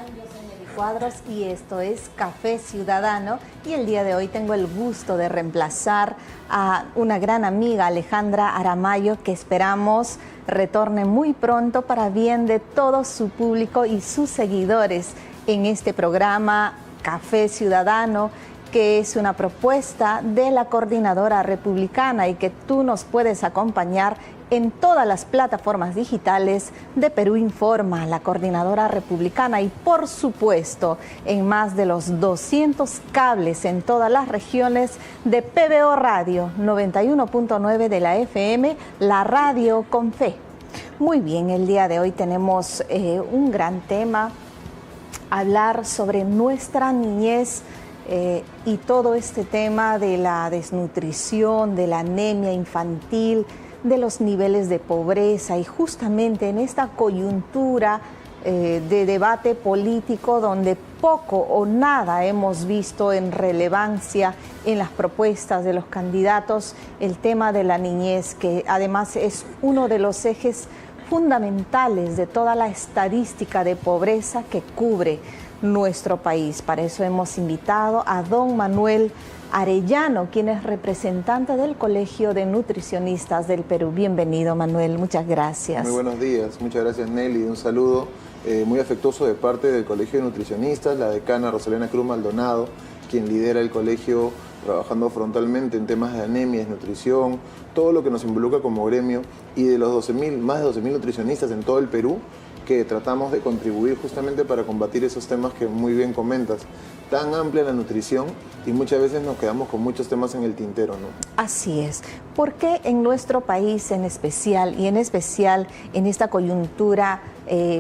Yo soy Nelly Cuadros y esto es Café Ciudadano, y el día de hoy tengo el gusto de reemplazar a una gran amiga, Alejandra Aramayo, que esperamos retorne muy pronto para bien de todo su público y sus seguidores en este programa Café Ciudadano, que es una propuesta de la Coordinadora Republicana y que tú nos puedes acompañar en todas las plataformas digitales de Perú Informa, la Coordinadora Republicana, y por supuesto en más de los 200 cables en todas las regiones de PBO Radio 91.9 de la FM, la radio con fe. Muy bien, el día de hoy tenemos un gran tema, hablar sobre nuestra niñez y todo este tema de la desnutrición, de la anemia infantil, de los niveles de pobreza, y justamente en esta coyuntura de debate político donde poco o nada hemos visto en relevancia en las propuestas de los candidatos, el tema de la niñez, que además es uno de los ejes fundamentales de toda la estadística de pobreza que cubre nuestro país. Para eso hemos invitado a don Manuel Arellano, quien es representante del Colegio de Nutricionistas del Perú. Bienvenido, Manuel, muchas gracias. Muy buenos días, muchas gracias, Nelly. Un saludo muy afectuoso de parte del Colegio de Nutricionistas, la decana Rosalena Cruz Maldonado, quien lidera el colegio trabajando frontalmente en temas de anemia, desnutrición, todo lo que nos involucra como gremio, y de los más de 12.000 nutricionistas en todo el Perú, que tratamos de contribuir justamente para combatir esos temas que muy bien comentas. Tan amplia la nutrición y muchas veces nos quedamos con muchos temas en el tintero, ¿no? Así es. ¿Por qué en nuestro país en especial, y en especial en esta coyuntura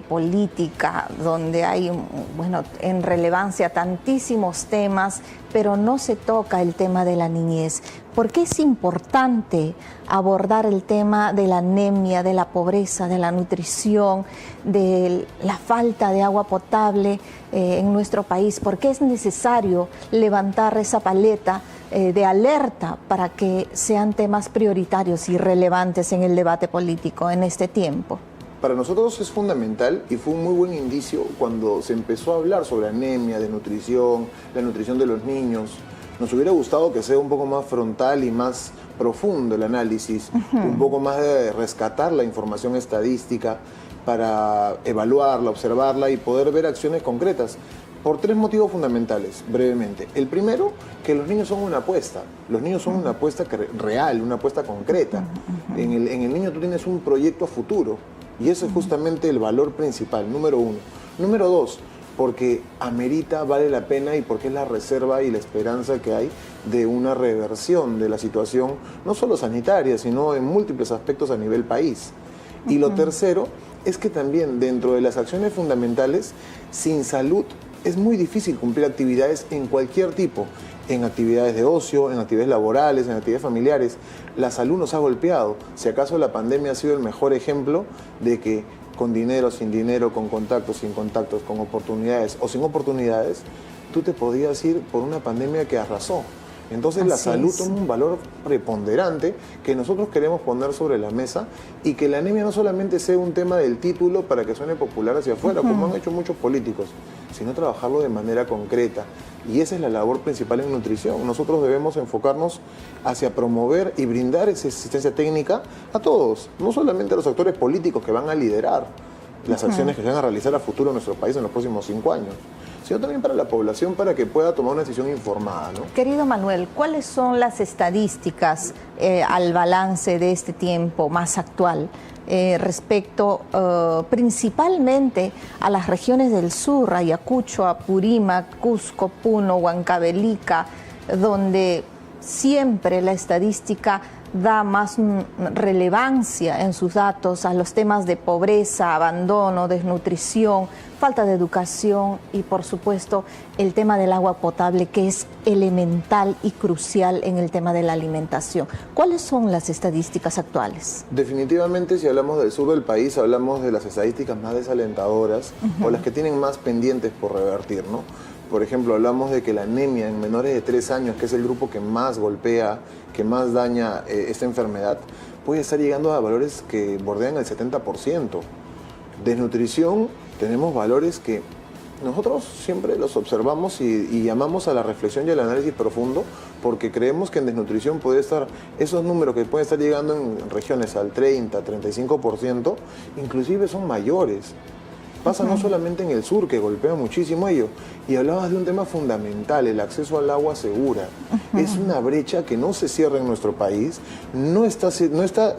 política, donde hay, bueno, en relevancia tantísimos temas, pero no se toca el tema de la niñez? ¿Por qué es importante abordar el tema de la anemia, de la pobreza, de la nutrición, de la falta de agua potable en nuestro país? ¿Por qué es necesario levantar esa paleta de alerta para que sean temas prioritarios y relevantes en el debate político en este tiempo? Para nosotros es fundamental, y fue un muy buen indicio cuando se empezó a hablar sobre anemia, de nutrición, la nutrición de los niños. Nos hubiera gustado que sea un poco más frontal y más profundo el análisis, un poco más de rescatar la información estadística para evaluarla, observarla y poder ver acciones concretas. Por tres motivos fundamentales, brevemente. El primero, que los niños son una apuesta. Los niños son una apuesta real, una apuesta concreta. En el niño tú tienes un proyecto a futuro, y ese es justamente el valor principal, número uno. Número dos, porque amerita, vale la pena, y porque es la reserva y la esperanza que hay de una reversión de la situación, no solo sanitaria, sino en múltiples aspectos a nivel país. Y lo tercero es que también dentro de las acciones fundamentales, sin salud es muy difícil cumplir actividades en cualquier tipo, en actividades de ocio, en actividades laborales, en actividades familiares. La salud nos ha golpeado. Si acaso la pandemia ha sido el mejor ejemplo de que con dinero, sin dinero, con contactos, sin contactos, con oportunidades o sin oportunidades, tú te podías ir por una pandemia que arrasó. Entonces la salud toma un valor preponderante que nosotros queremos poner sobre la mesa, y que la anemia no solamente sea un tema del título para que suene popular hacia afuera, como han hecho muchos políticos, sino trabajarlo de manera concreta. Y esa es la labor principal en nutrición. Nosotros debemos enfocarnos hacia promover y brindar esa asistencia técnica a todos, no solamente a los actores políticos que van a liderar las acciones que se van a realizar a futuro en nuestro país en los próximos 5 años, sino también para la población, para que pueda tomar una decisión informada, ¿no? Querido Manuel, ¿cuáles son las estadísticas al balance de este tiempo más actual respecto principalmente a las regiones del sur, Ayacucho, Apurímac, Cusco, Puno, Huancavelica, donde siempre la estadística da más relevancia en sus datos a los temas de pobreza, abandono, desnutrición, falta de educación y, por supuesto, el tema del agua potable, que es elemental y crucial en el tema de la alimentación? ¿Cuáles son las estadísticas actuales? Definitivamente, si hablamos del sur del país, hablamos de las estadísticas más desalentadoras o las que tienen más pendientes por revertir, ¿no? Por ejemplo, hablamos de que la anemia en menores de 3 años, que es el grupo que más golpea, que más daña esta enfermedad, puede estar llegando a valores que bordean el 70%. Desnutrición, tenemos valores que Nosotros siempre los observamos y llamamos a la reflexión y al análisis profundo porque creemos que en desnutrición puede estar, esos números que pueden estar llegando en regiones al 30, 35%, inclusive son mayores. Pasa no solamente en el sur, que golpea muchísimo ello. Y hablabas de un tema fundamental, el acceso al agua segura. Es una brecha que no se cierra en nuestro país, no está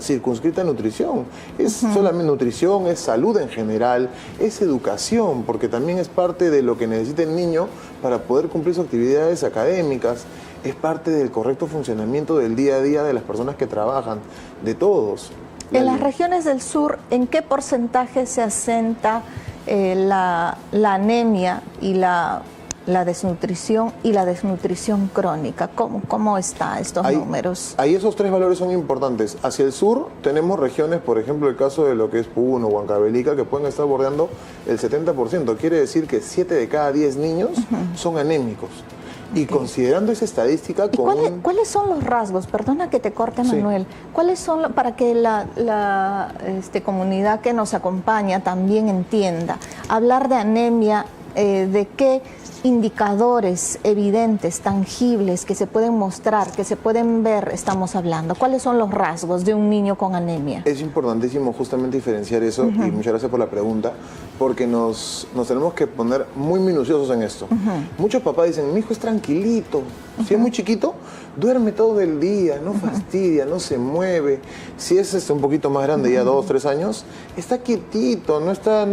circunscrita a nutrición. Es solamente nutrición, es salud en general, es educación, porque también es parte de lo que necesita el niño para poder cumplir sus actividades académicas. Es parte del correcto funcionamiento del día a día de las personas que trabajan, de todos. En las regiones del sur, ¿en qué porcentaje se asenta la anemia y la desnutrición y la desnutrición crónica? ¿Cómo están estos números? Ahí esos tres valores son importantes. Hacia el sur tenemos regiones, por ejemplo, el caso de lo que es Puno, Huancavelica, que pueden estar bordeando el 70%. Quiere decir que 7 de cada 10 niños son anémicos. Y considerando esa estadística... ¿Cuáles son los rasgos? Perdona que te corte, Manuel. ¿Cuáles son, para que la comunidad que nos acompaña también entienda? Hablar de anemia, ¿de qué indicadores evidentes, tangibles, que se pueden mostrar, que se pueden ver, estamos hablando? ¿Cuáles son los rasgos de un niño con anemia? Es importantísimo justamente diferenciar eso, y muchas gracias por la pregunta, porque nos tenemos que poner muy minuciosos en esto. Muchos papás dicen, mi hijo es tranquilito, si es muy chiquito, duerme todo el día, no fastidia, no se mueve. Si es un poquito más grande, ya 2, 3 años, está quietito, no está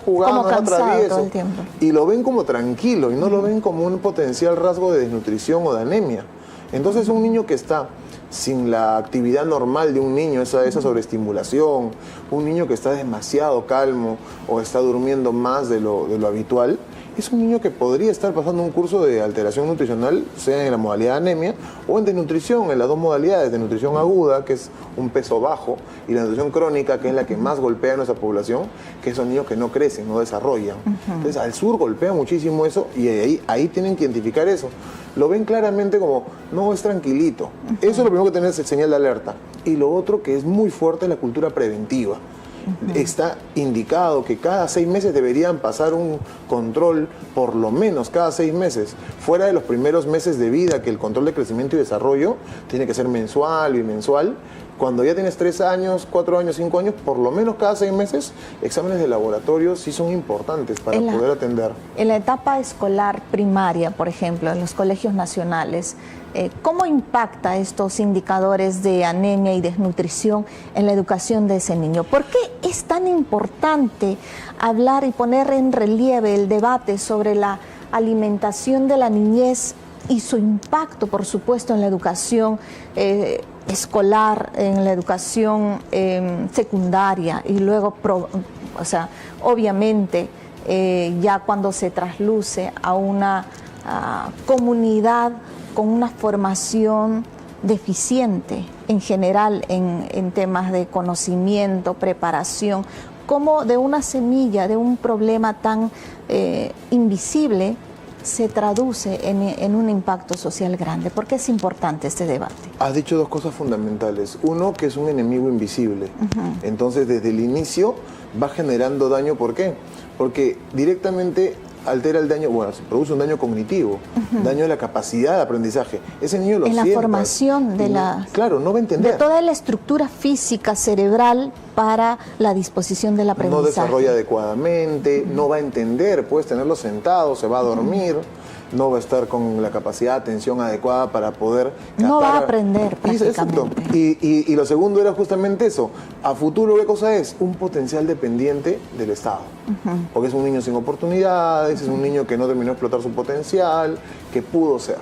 jugando, como no travieso. todo el tiempo. Y lo ven como tranquilo y no lo ven como un potencial rasgo de desnutrición o de anemia. Entonces un niño que está sin la actividad normal de un niño, esa sobreestimulación, un niño que está demasiado calmo o está durmiendo más de lo habitual, es un niño que podría estar pasando un curso de alteración nutricional, sea en la modalidad anemia o en desnutrición, en las dos modalidades, de nutrición aguda, que es un peso bajo, y la nutrición crónica, que es la que más golpea a nuestra población, que son niños que no crecen, no desarrollan. Entonces al sur golpea muchísimo eso y ahí tienen que identificar eso. Lo ven claramente como, no, es tranquilito. Eso es lo primero que tenés, señal de alerta. Y lo otro que es muy fuerte es la cultura preventiva. Está indicado que cada 6 meses deberían pasar un control, por lo menos cada 6 meses, fuera de los primeros meses de vida, que el control de crecimiento y desarrollo tiene que ser mensual, bimensual. Cuando ya tienes 3 años, 4 años, 5 años, por lo menos cada 6 meses, exámenes de laboratorio sí son importantes para poder atender. En la etapa escolar primaria, por ejemplo, en los colegios nacionales, ¿cómo impacta estos indicadores de anemia y desnutrición en la educación de ese niño? ¿Por qué es tan importante hablar y poner en relieve el debate sobre la alimentación de la niñez y su impacto, por supuesto, en la educación escolar, en la educación secundaria y luego, obviamente, ya cuando se trasluce a una comunidad con una formación deficiente en general en temas de conocimiento, preparación, como de una semilla, de un problema tan invisible, se traduce en un impacto social grande? ¿Por qué es importante este debate? Has dicho 2 cosas fundamentales. Uno, que es un enemigo invisible. Entonces, desde el inicio va generando daño. ¿Por qué? Porque directamente altera el daño, se produce un daño cognitivo, daño de la capacidad de aprendizaje. Ese niño lo siente. En la formación de claro, no va a entender. De toda la estructura física, cerebral, para la disposición del aprendizaje. No desarrolla adecuadamente, no va a entender, puedes tenerlo sentado, se va a dormir, no va a estar con la capacidad de atención adecuada para poder captar. No va a aprender prácticamente. Y lo segundo era justamente eso. A futuro, ¿qué cosa es? Un potencial dependiente del Estado. Porque es un niño sin oportunidades, es un niño que no terminó de explotar su potencial, que pudo ser.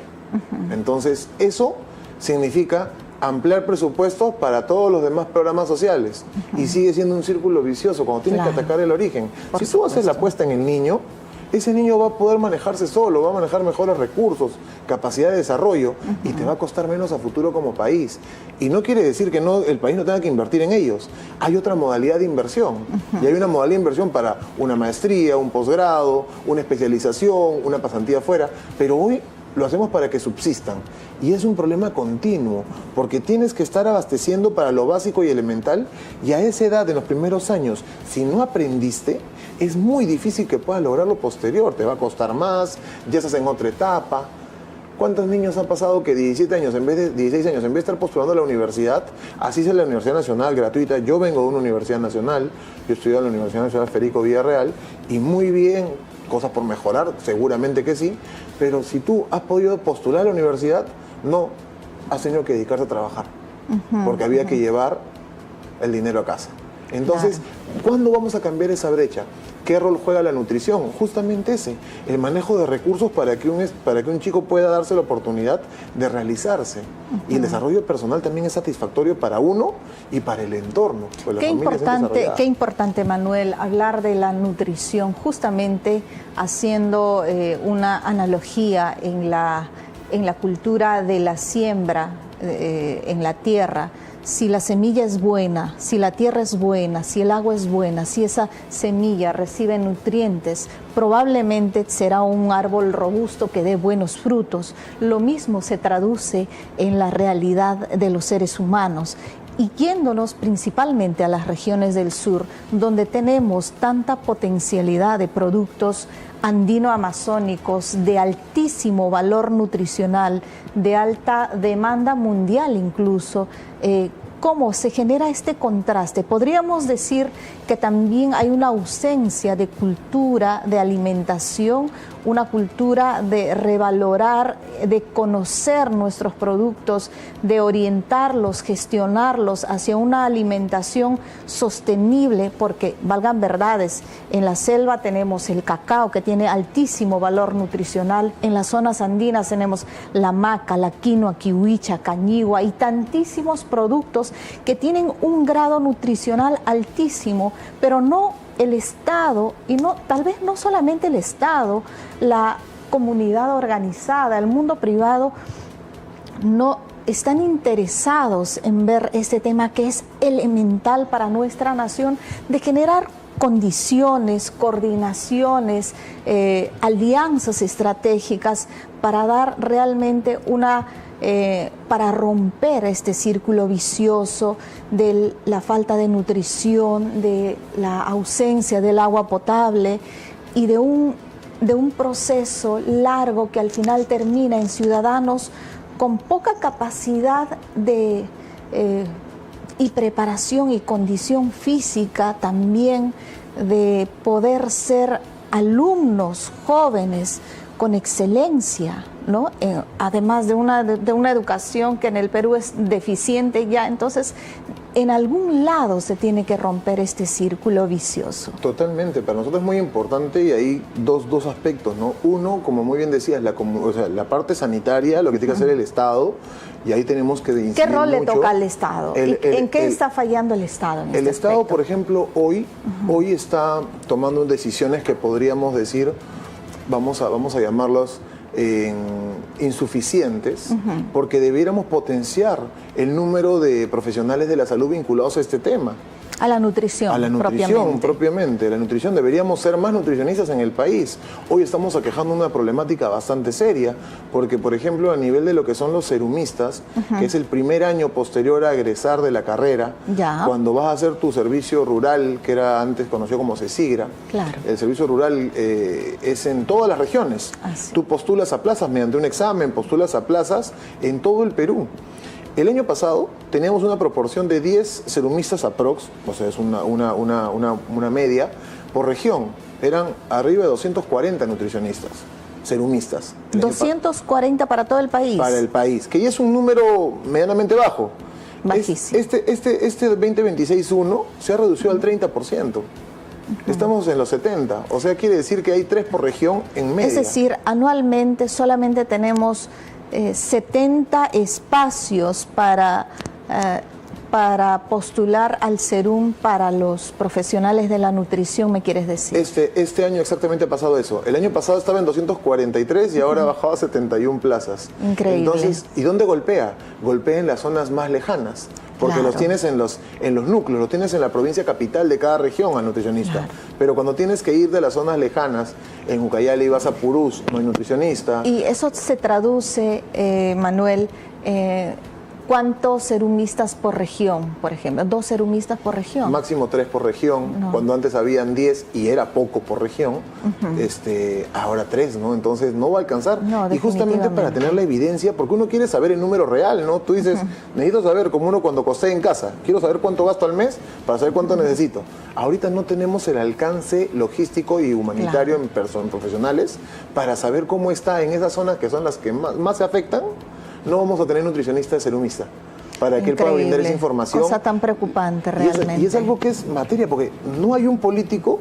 Entonces, eso significa ampliar presupuestos para todos los demás programas sociales. Y sigue siendo un círculo vicioso cuando tienes que atacar el origen. Si tú haces la apuesta en el niño, ese niño va a poder manejarse solo, va a manejar mejores recursos, capacidad de desarrollo, y te va a costar menos a futuro como país. Y no quiere decir que el país no tenga que invertir en ellos. Hay otra modalidad de inversión. Y hay una modalidad de inversión para una maestría, un posgrado, una especialización, una pasantía afuera. Pero hoy lo hacemos para que subsistan. Y es un problema continuo, porque tienes que estar abasteciendo para lo básico y elemental, y a esa edad, en los primeros años, si no aprendiste, es muy difícil que puedas lograr lo posterior. Te va a costar más, ya estás en otra etapa. ¿Cuántos niños han pasado que 17 años, en vez de 16 años, en vez de estar postulando a la universidad, así sea la Universidad Nacional gratuita? Yo vengo de una universidad nacional, yo estudié en la Universidad Nacional Federico Villarreal, y muy bien, cosas por mejorar, seguramente que sí, pero si tú has podido postular a la universidad, no has tenido que dedicarse a trabajar, porque había que llevar el dinero a casa. Entonces, ¿cuándo vamos a cambiar esa brecha? ¿Qué rol juega la nutrición? Justamente ese, el manejo de recursos para que un chico pueda darse la oportunidad de realizarse. Y el desarrollo personal también es satisfactorio para uno y para el entorno. Pues qué importante, Manuel, hablar de la nutrición, justamente haciendo una analogía en la cultura de la siembra en la tierra. Si la semilla es buena, si la tierra es buena, si el agua es buena, si esa semilla recibe nutrientes, probablemente será un árbol robusto que dé buenos frutos. Lo mismo se traduce en la realidad de los seres humanos. Y yéndonos principalmente a las regiones del sur, donde tenemos tanta potencialidad de productos andino-amazónicos de altísimo valor nutricional, de alta demanda mundial incluso, ¿cómo se genera este contraste? Podríamos decir que también hay una ausencia de cultura, de alimentación, una cultura de revalorar, de conocer nuestros productos, de orientarlos, gestionarlos hacia una alimentación sostenible, porque valgan verdades, en la selva tenemos el cacao que tiene altísimo valor nutricional, en las zonas andinas tenemos la maca, la quinoa, kiwicha, cañigua y tantísimos productos que tienen un grado nutricional altísimo, pero no el Estado, y no, tal vez no solamente el Estado, la comunidad organizada, el mundo privado, no están interesados en ver este tema que es elemental para nuestra nación, de generar condiciones, coordinaciones, alianzas estratégicas para dar realmente para romper este círculo vicioso de la falta de nutrición, de la ausencia del agua potable y de un proceso largo que al final termina en ciudadanos con poca capacidad y preparación y condición física también de poder ser alumnos jóvenes con excelencia, ¿no? Además de una educación que en el Perú es deficiente ya. Entonces, en algún lado se tiene que romper este círculo vicioso. Totalmente, para nosotros es muy importante, y hay dos aspectos, ¿no? Uno, como muy bien decías, la parte sanitaria, lo que tiene que hacer el Estado, y ahí tenemos que incidir. ¿Qué rol le toca al Estado? ¿En qué está fallando el Estado en este aspecto? El Estado, por ejemplo, hoy está tomando decisiones que podríamos decir, vamos a llamarlos insuficientes, porque debiéramos potenciar el número de profesionales de la salud vinculados a este tema. A la nutrición. A la nutrición propiamente. La nutrición, deberíamos ser más nutricionistas en el país. Hoy estamos aquejando una problemática bastante seria, porque, por ejemplo, a nivel de lo que son los serumistas, que es el primer año posterior a egresar de la carrera, cuando vas a hacer tu servicio rural, que era antes conocido como CESIGRA, el servicio rural es en todas las regiones. Tú postulas a plazas mediante un examen, postulas a plazas en todo el Perú. El año pasado teníamos una proporción de 10 serumistas aprox, o sea, es una media, por región. Eran arriba de 240 nutricionistas, serumistas. 240 para todo el país. Para el país, que ya es un número medianamente bajo. Bajísimo. Este 2026-1 se ha reducido al 30%. Estamos en los 70, o sea, quiere decir que hay 3 por región en media. Es decir, anualmente solamente tenemos 70 espacios para postular al SERUM para los profesionales de la nutrición, ¿me quieres decir? Este año exactamente ha pasado eso. El año pasado estaba en 243 y ahora ha bajado a 71 plazas. Increíble. Entonces, ¿y dónde golpea? Golpea en las zonas más lejanas. porque Claro. los tienes en los núcleos, los tienes en la provincia capital de cada región al nutricionista. Claro. Pero cuando tienes que ir de las zonas lejanas, en Ucayali vas a Purús, no hay nutricionista. Y eso se traduce, Manuel, ¿cuántos serumistas por región, por ejemplo? 2 serumistas por región. Máximo 3 por región, No. cuando antes habían 10 y era poco por región, ahora 3, ¿no? Entonces no va a alcanzar. No, y justamente para definitivamente. tener la evidencia, porque uno quiere saber el número real, ¿no? Tú dices, necesito saber, como uno cuando costea en casa, quiero saber cuánto gasto al mes para saber cuánto necesito. Ahorita no tenemos el alcance logístico y humanitario en profesionales para saber cómo está en esas zonas que son las que más se afectan. No vamos a tener nutricionista de serumista para que él pueda brindar esa Increíble. información. Cosa tan preocupante Y realmente. es algo que es materia, porque no hay un político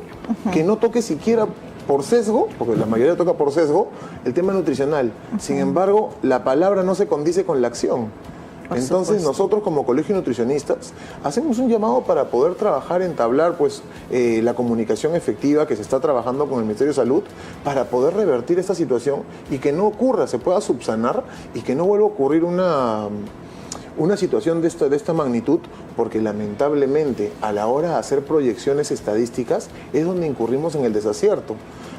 que no toque siquiera por sesgo, porque la mayoría toca por sesgo, el tema nutricional. Sin embargo, la palabra no se condice con la acción. Por Entonces supuesto. nosotros como colegio de nutricionistas hacemos un llamado para poder trabajar, entablar la comunicación efectiva que se está trabajando con el Ministerio de Salud para poder revertir esta situación y que no ocurra, se pueda subsanar y que no vuelva a ocurrir una situación de esta magnitud, porque lamentablemente a la hora de hacer proyecciones estadísticas es donde incurrimos en el desacierto.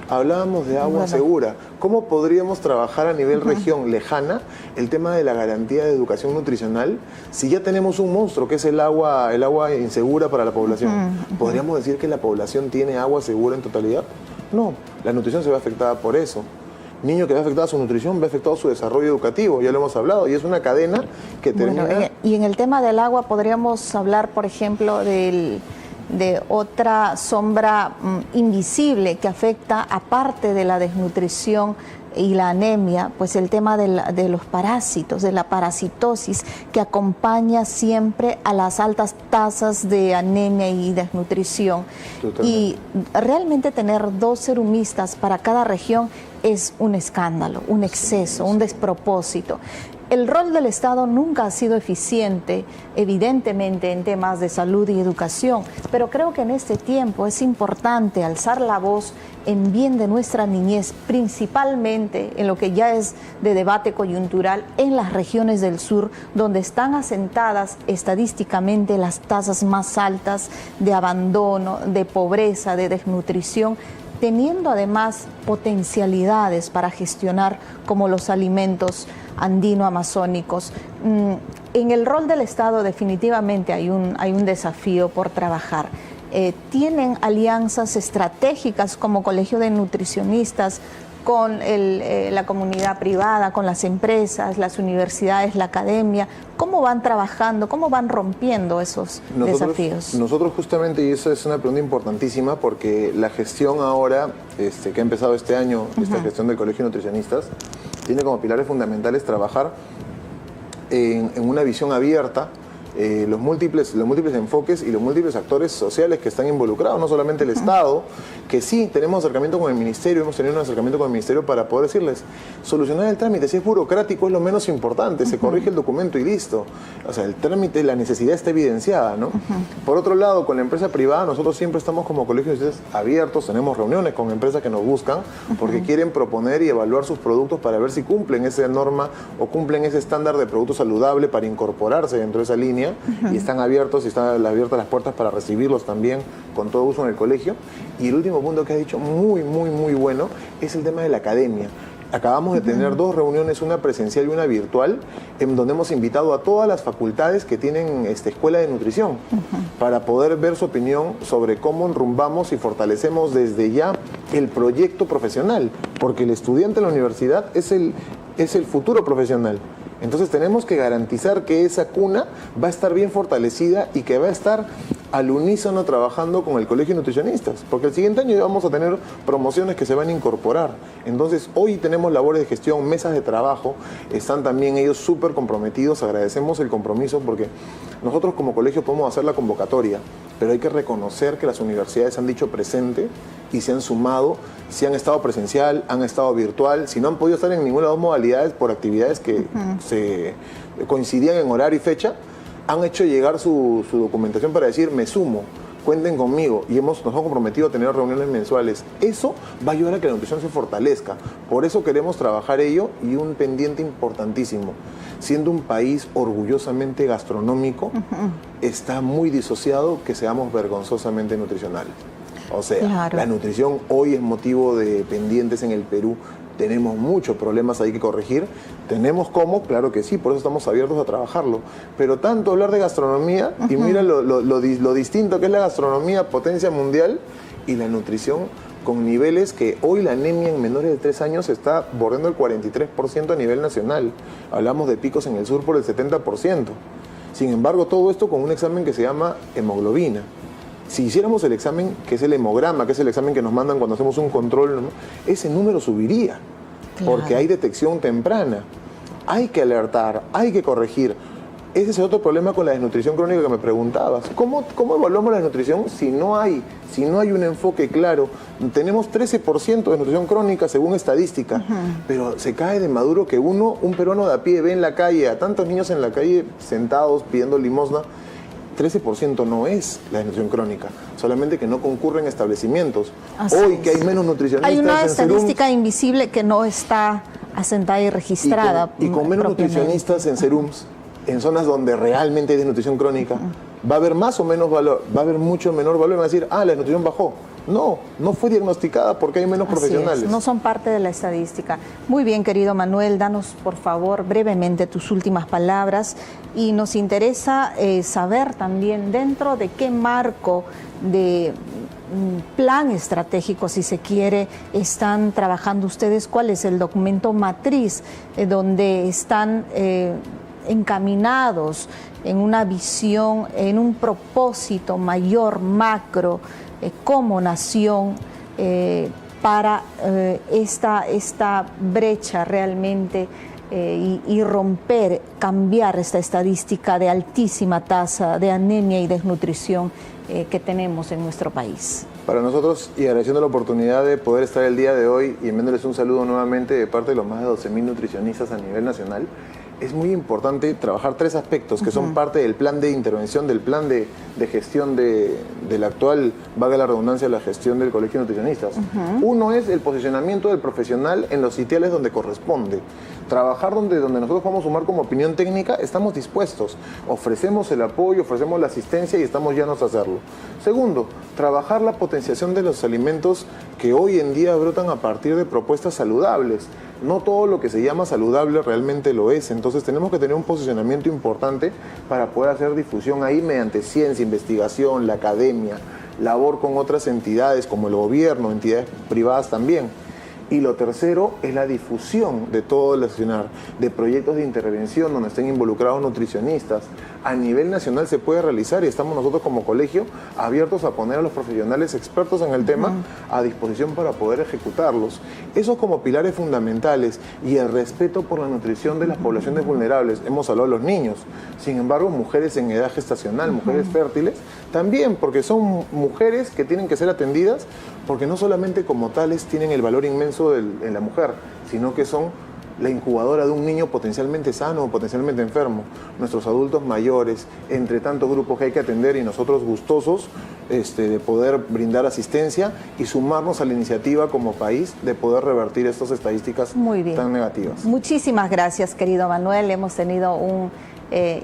Hablábamos de agua segura. ¿Cómo podríamos trabajar a nivel región lejana el tema de la garantía de educación nutricional si ya tenemos un monstruo que es el agua insegura para la población? ¿Podríamos decir que la población tiene agua segura en totalidad? No, la nutrición se ve afectada por eso. Niño que ve afectada su nutrición, ve afectado su desarrollo educativo, ya lo hemos hablado, y es una cadena que termina... Bueno, y en el tema del agua podríamos hablar, por ejemplo, de otra sombra invisible que afecta, aparte de la desnutrición y la anemia, pues el tema de los parásitos, de la parasitosis, que acompaña siempre a las altas tasas de anemia y desnutrición. Totalmente. Y realmente tener 2 serumistas para cada región es un escándalo, un exceso, un despropósito. El rol del Estado nunca ha sido eficiente, evidentemente, en temas de salud y educación, pero creo que en este tiempo es importante alzar la voz en bien de nuestra niñez, principalmente en lo que ya es de debate coyuntural en las regiones del sur, donde están asentadas estadísticamente las tasas más altas de abandono, de pobreza, de desnutrición, teniendo además potencialidades para gestionar como los alimentos andino-amazónicos. En el rol del Estado definitivamente hay un desafío por trabajar. Tienen alianzas estratégicas como Colegio de Nutricionistas con la comunidad privada, con las empresas, las universidades, la academia. ¿Cómo van trabajando, cómo van rompiendo esos desafíos? Nosotros justamente, y esa es una pregunta importantísima, porque la gestión ahora, que ha empezado este año, esta gestión del Colegio de Nutricionistas, tiene como pilares fundamentales trabajar en una visión abierta, los múltiples enfoques y los múltiples actores sociales que están involucrados, no solamente el Estado, que sí tenemos acercamiento con el Ministerio, hemos tenido un acercamiento con el Ministerio para poder decirles, solucionar el trámite, si es burocrático es lo menos importante, se corrige el documento y listo. O sea, el trámite, la necesidad está evidenciada, ¿no? Por otro lado, con la empresa privada, nosotros siempre estamos como colegios abiertos, tenemos reuniones con empresas que nos buscan porque quieren proponer y evaluar sus productos para ver si cumplen esa norma o cumplen ese estándar de producto saludable para incorporarse dentro de esa línea. Y están abiertos y están abiertas las puertas para recibirlos también con todo uso en el colegio. Y el último punto que has dicho, muy bueno, es el tema de la academia. Acabamos de tener 2 reuniones, una presencial y una virtual, en donde hemos invitado a todas las facultades que tienen escuela de nutrición para poder ver su opinión sobre cómo enrumbamos y fortalecemos desde ya el proyecto profesional, porque el estudiante en la universidad es el futuro profesional. Entonces tenemos que garantizar que esa cuna va a estar bien fortalecida y que va a estar al unísono trabajando con el Colegio de Nutricionistas, porque el siguiente año vamos a tener promociones que se van a incorporar. Entonces hoy tenemos labores de gestión, mesas de trabajo, están también ellos súper comprometidos, agradecemos el compromiso porque nosotros como colegio podemos hacer la convocatoria, pero hay que reconocer que las universidades han dicho presente y se han sumado, si han estado presencial, han estado virtual, si no han podido estar en ninguna de las 2 modalidades por actividades que se coincidían en horario y fecha, han hecho llegar su documentación para decir me sumo. cuenten conmigo, y nos hemos comprometido a tener reuniones mensuales. Eso va a ayudar a que la nutrición se fortalezca. Por eso queremos trabajar ello, y un pendiente importantísimo. Siendo un país orgullosamente gastronómico, está muy disociado que seamos vergonzosamente nutricional. O sea, claro, la nutrición hoy es motivo de pendientes en el Perú. Tenemos muchos problemas ahí que corregir. ¿Tenemos cómo? Claro que sí, por eso estamos abiertos a trabajarlo. Pero tanto hablar de gastronomía, y mira lo distinto que es la gastronomía, potencia mundial, y la nutrición con niveles que hoy la anemia en menores de 3 años está bordeando el 43% a nivel nacional. Hablamos de picos en el sur por el 70%. Sin embargo, todo esto con un examen que se llama hemoglobina. Si hiciéramos el examen, que es el hemograma, que es el examen que nos mandan cuando hacemos un control, ese número subiría, claro, porque hay detección temprana. Hay que alertar, hay que corregir. Ese es el otro problema con la desnutrición crónica que me preguntabas. ¿Cómo evaluamos la desnutrición si no hay un enfoque claro? Tenemos 13% de desnutrición crónica según estadística, pero se cae de maduro que un peruano de a pie ve en la calle a tantos niños en la calle sentados pidiendo limosna. 13% no es la desnutrición crónica, solamente que no concurren establecimientos. Así hoy es. Que hay menos nutricionistas. Hay una estadística invisible que no está asentada y registrada. Y con menos nutricionistas en serums, en zonas donde realmente hay desnutrición crónica, va a haber más o menos valor, va a haber mucho menor valor. Van a decir, la desnutrición bajó. No fue diagnosticada porque hay menos profesionales. No son parte de la estadística. Muy bien, querido Manuel, danos por favor brevemente tus últimas palabras, y nos interesa saber también dentro de qué marco de plan estratégico, si se quiere, están trabajando ustedes, cuál es el documento matriz donde están encaminados en una visión, en un propósito mayor, macro, como nación, para esta brecha realmente y romper, cambiar esta estadística de altísima tasa de anemia y desnutrición que tenemos en nuestro país. Para nosotros, y agradeciendo la oportunidad de poder estar el día de hoy y enviándoles un saludo nuevamente de parte de los más de 12.000 nutricionistas a nivel nacional, es muy importante trabajar 3 aspectos que son parte del plan de intervención, del plan de gestión de la actual, valga la redundancia, la gestión del Colegio de Nutricionistas. Uno es el posicionamiento del profesional en los sitiales donde corresponde. Trabajar donde nosotros podamos sumar como opinión técnica, estamos dispuestos. Ofrecemos el apoyo, ofrecemos la asistencia y estamos llanos a hacerlo. Segundo, trabajar la potenciación de los alimentos que hoy en día brotan a partir de propuestas saludables. No todo lo que se llama saludable realmente lo es, entonces tenemos que tener un posicionamiento importante para poder hacer difusión ahí mediante ciencia, investigación, la academia, labor con otras entidades como el gobierno, entidades privadas también. Y lo tercero es la difusión de todo el accionar, de proyectos de intervención donde estén involucrados nutricionistas. A nivel nacional se puede realizar y estamos nosotros como colegio abiertos a poner a los profesionales expertos en el tema a disposición para poder ejecutarlos. Esos como pilares fundamentales, y el respeto por la nutrición de las poblaciones vulnerables. Hemos hablado de los niños, sin embargo mujeres en edad gestacional, mujeres fértiles, también, porque son mujeres que tienen que ser atendidas, porque no solamente como tales tienen el valor inmenso en la mujer, sino que son la incubadora de un niño potencialmente sano o potencialmente enfermo. Nuestros adultos mayores, entre tantos grupos que hay que atender, y nosotros gustosos de poder brindar asistencia y sumarnos a la iniciativa como país de poder revertir estas estadísticas tan negativas. Muchísimas gracias, querido Manuel. Hemos tenido un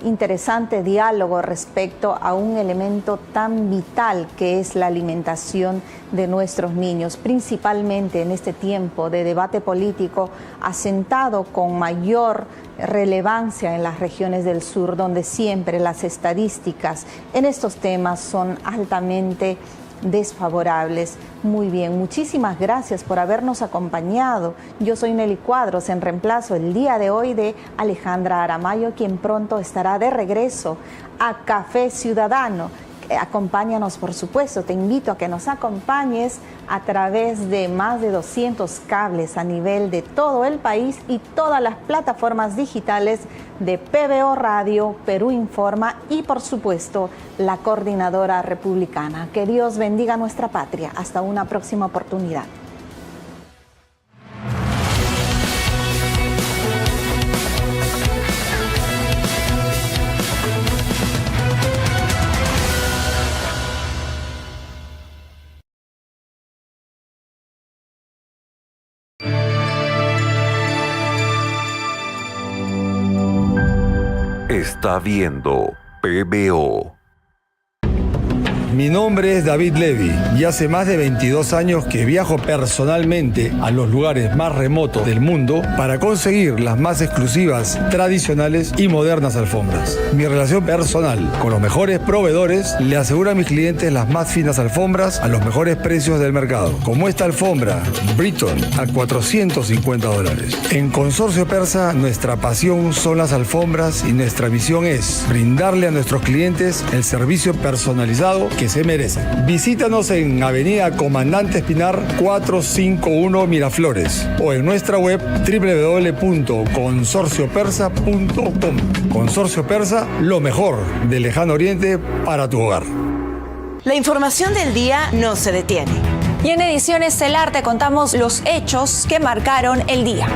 interesante diálogo respecto a un elemento tan vital que es la alimentación de nuestros niños, principalmente en este tiempo de debate político asentado con mayor relevancia en las regiones del sur, donde siempre las estadísticas en estos temas son altamente desfavorables. Muy bien, muchísimas gracias por habernos acompañado. Yo soy Nelly Cuadros, en reemplazo el día de hoy de Alejandra Aramayo, quien pronto estará de regreso a Café Ciudadano. Acompáñanos, por supuesto, te invito a que nos acompañes a través de más de 200 cables a nivel de todo el país y todas las plataformas digitales de PBO Radio, Perú Informa y, por supuesto, la Coordinadora Republicana. Que Dios bendiga nuestra patria. Hasta una próxima oportunidad. Está viendo PBO. Mi nombre es David Levy y hace más de 22 años que viajo personalmente a los lugares más remotos del mundo para conseguir las más exclusivas, tradicionales y modernas alfombras. Mi relación personal con los mejores proveedores le asegura a mis clientes las más finas alfombras a los mejores precios del mercado. Como esta alfombra Britton a $450. En Consorcio Persa, nuestra pasión son las alfombras y nuestra misión es brindarle a nuestros clientes el servicio personalizado que se merecen. Visítanos en Avenida Comandante Espinar 451 Miraflores o en nuestra web www.consorciopersa.com. Consorcio Persa, lo mejor del Lejano Oriente para tu hogar. La información del día no se detiene. Y en Edición Estelar te contamos los hechos que marcaron el día.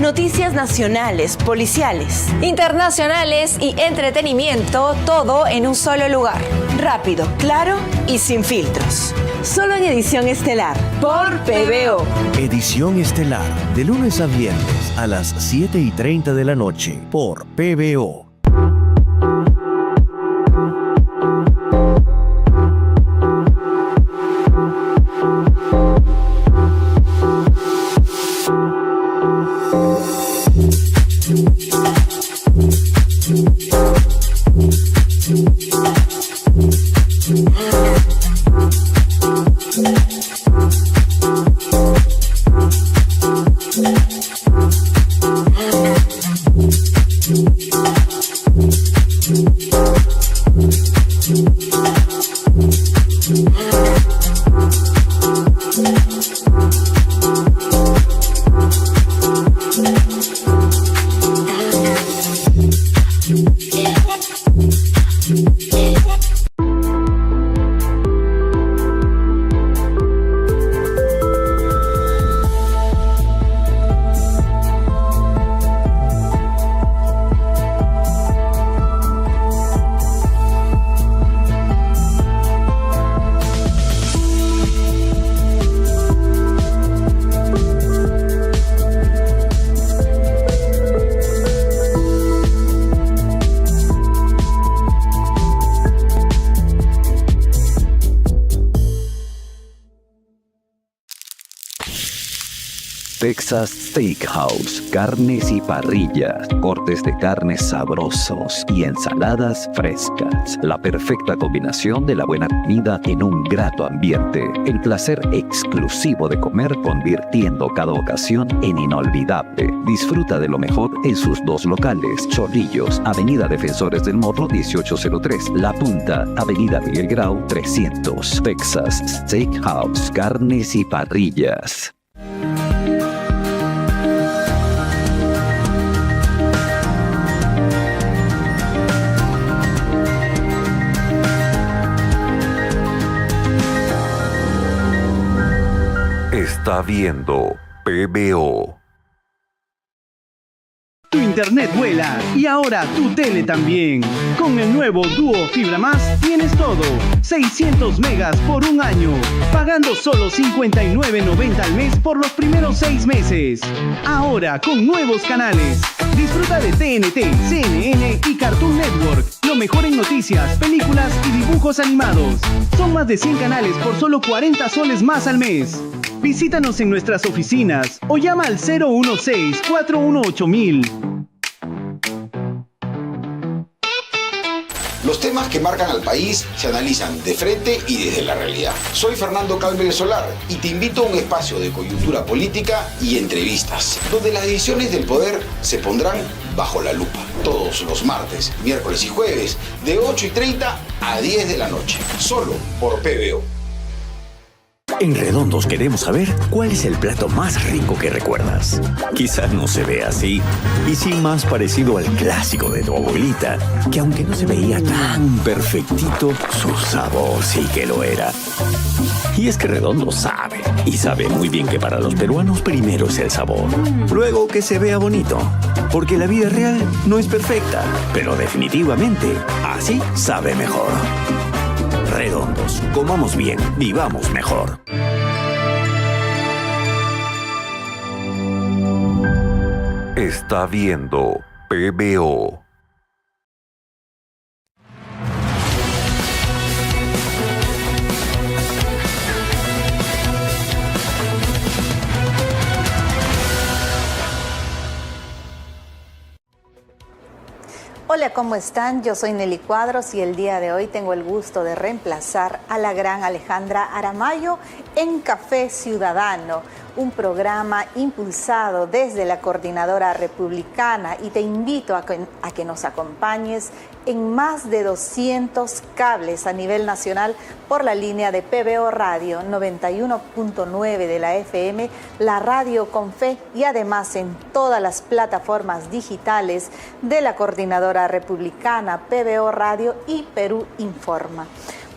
Noticias nacionales, policiales, internacionales y entretenimiento, todo en un solo lugar. Rápido, claro y sin filtros. Solo en Edición Estelar, por PBO. Edición Estelar, de lunes a viernes a las 7:30 de la noche, por PBO. Texas Steakhouse, carnes y parrillas, cortes de carnes sabrosos y ensaladas frescas. La perfecta combinación de la buena comida en un grato ambiente. El placer exclusivo de comer convirtiendo cada ocasión en inolvidable. Disfruta de lo mejor en sus dos locales. Chorrillos, Avenida Defensores del Morro 1803. La Punta, Avenida Miguel Grau 300. Texas Steakhouse, carnes y parrillas. Está viendo PBO. Tu internet vuela y ahora tu tele también. Con el nuevo Duo Fibra Más tienes todo. 600 megas por un año, pagando solo $59.90 al mes por los primeros 6 meses. Ahora con nuevos canales. Disfruta de TNT, CNN y Cartoon Network. Lo mejor en noticias, películas y dibujos animados. Son más de 100 canales por solo 40 soles más al mes. Visítanos en nuestras oficinas o llama al 016-418-1000. Los temas que marcan al país se analizan de frente y desde la realidad. Soy Fernando Calvel Solar y te invito a un espacio de coyuntura política y entrevistas, donde las decisiones del poder se pondrán bajo la lupa. Todos los martes, miércoles y jueves, de 8:30 a 10 de la noche. Solo por PBO. En Redondos queremos saber cuál es el plato más rico que recuerdas. Quizás no se ve así, y sí más parecido al clásico de tu abuelita, que aunque no se veía tan perfectito, su sabor sí que lo era. Y es que Redondo sabe, y sabe muy bien que para los peruanos primero es el sabor, luego que se vea bonito, porque la vida real no es perfecta, pero definitivamente así sabe mejor. Redondos, comamos bien, vivamos mejor. Está viendo PBO. Hola, ¿cómo están? Yo soy Nelly Cuadros y el día de hoy tengo el gusto de reemplazar a la gran Alejandra Aramayo en Café Ciudadano, un programa impulsado desde la Coordinadora Republicana, y te invito a que nos acompañes en más de 200 cables a nivel nacional por la línea de PBO Radio 91.9 de la FM, la radio con fe, y además en todas las plataformas digitales de la Coordinadora Republicana, PBO Radio y Perú Informa.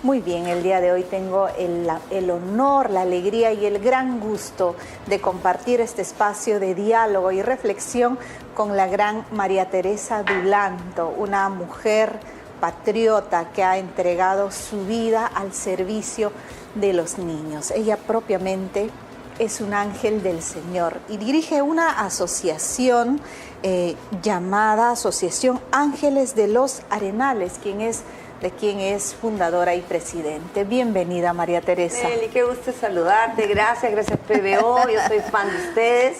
Muy bien, el día de hoy tengo el honor, la alegría y el gran gusto de compartir este espacio de diálogo y reflexión con la gran María Teresa Dulanto, una mujer patriota que ha entregado su vida al servicio de los niños. Ella propiamente es un ángel del Señor y dirige una asociación llamada Asociación Ángeles de los Arenales, de quien es fundadora y presidente. Bienvenida, María Teresa. Nelly, qué gusto saludarte. Gracias PBO. Yo soy fan de ustedes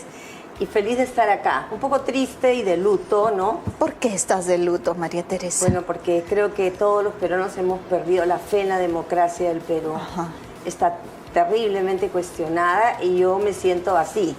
y feliz de estar acá. Un poco triste y de luto, ¿no? ¿Por qué estás de luto, María Teresa? Bueno, porque creo que todos los peruanos hemos perdido la fe en la democracia del Perú. Ajá. Está terriblemente cuestionada y yo me siento así.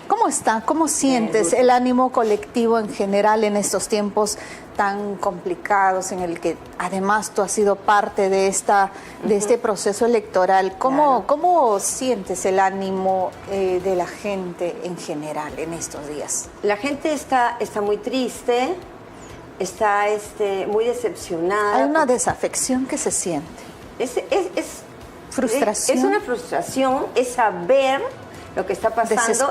¿Cómo está? ¿Cómo sientes el ánimo colectivo en general en estos tiempos tan complicados en el que además tú has sido parte de este proceso electoral? ¿Cómo sientes el ánimo de la gente en general en estos días? La gente está muy triste, está muy decepcionada. Hay una desafección que se siente. Frustración. Es una frustración, es saber lo que está pasando.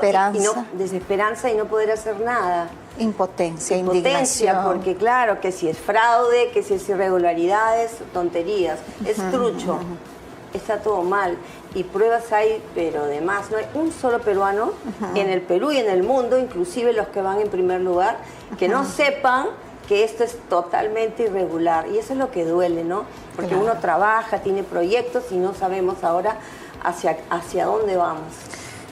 Desesperanza y no poder hacer nada. Impotencia, indignación. Porque claro, que si es fraude, que si es irregularidades, tonterías, es trucho, está todo mal. Y pruebas hay, pero además no hay un solo peruano en el Perú y en el mundo, inclusive los que van en primer lugar, que no sepan que esto es totalmente irregular. Y eso es lo que duele, ¿no? Porque uno trabaja, tiene proyectos y no sabemos ahora hacia dónde vamos.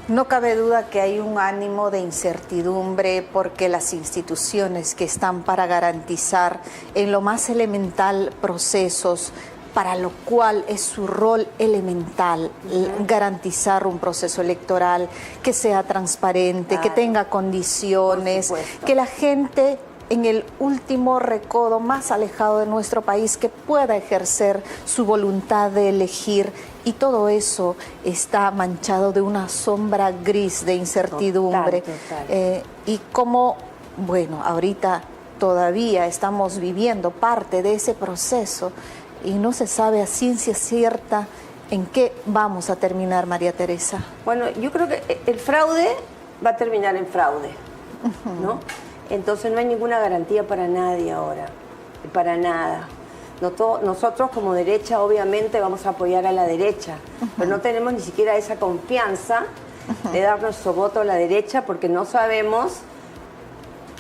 No cabe duda que hay un ánimo de incertidumbre porque las instituciones que están para garantizar en lo más elemental procesos, para lo cual es su rol elemental garantizar un proceso electoral que sea transparente, que tenga condiciones, que la gente en el último recodo más alejado de nuestro país que pueda ejercer su voluntad de elegir, y todo eso está manchado de una sombra gris de incertidumbre. Total. Y como, bueno, ahorita todavía estamos viviendo parte de ese proceso y no se sabe a ciencia cierta en qué vamos a terminar, María Teresa. Bueno, yo creo que el fraude va a terminar en fraude, ¿no? Entonces no hay ninguna garantía para nadie ahora, para nada. Nosotros como derecha obviamente vamos a apoyar a la derecha, pero no tenemos ni siquiera esa confianza de dar nuestro voto a la derecha porque no sabemos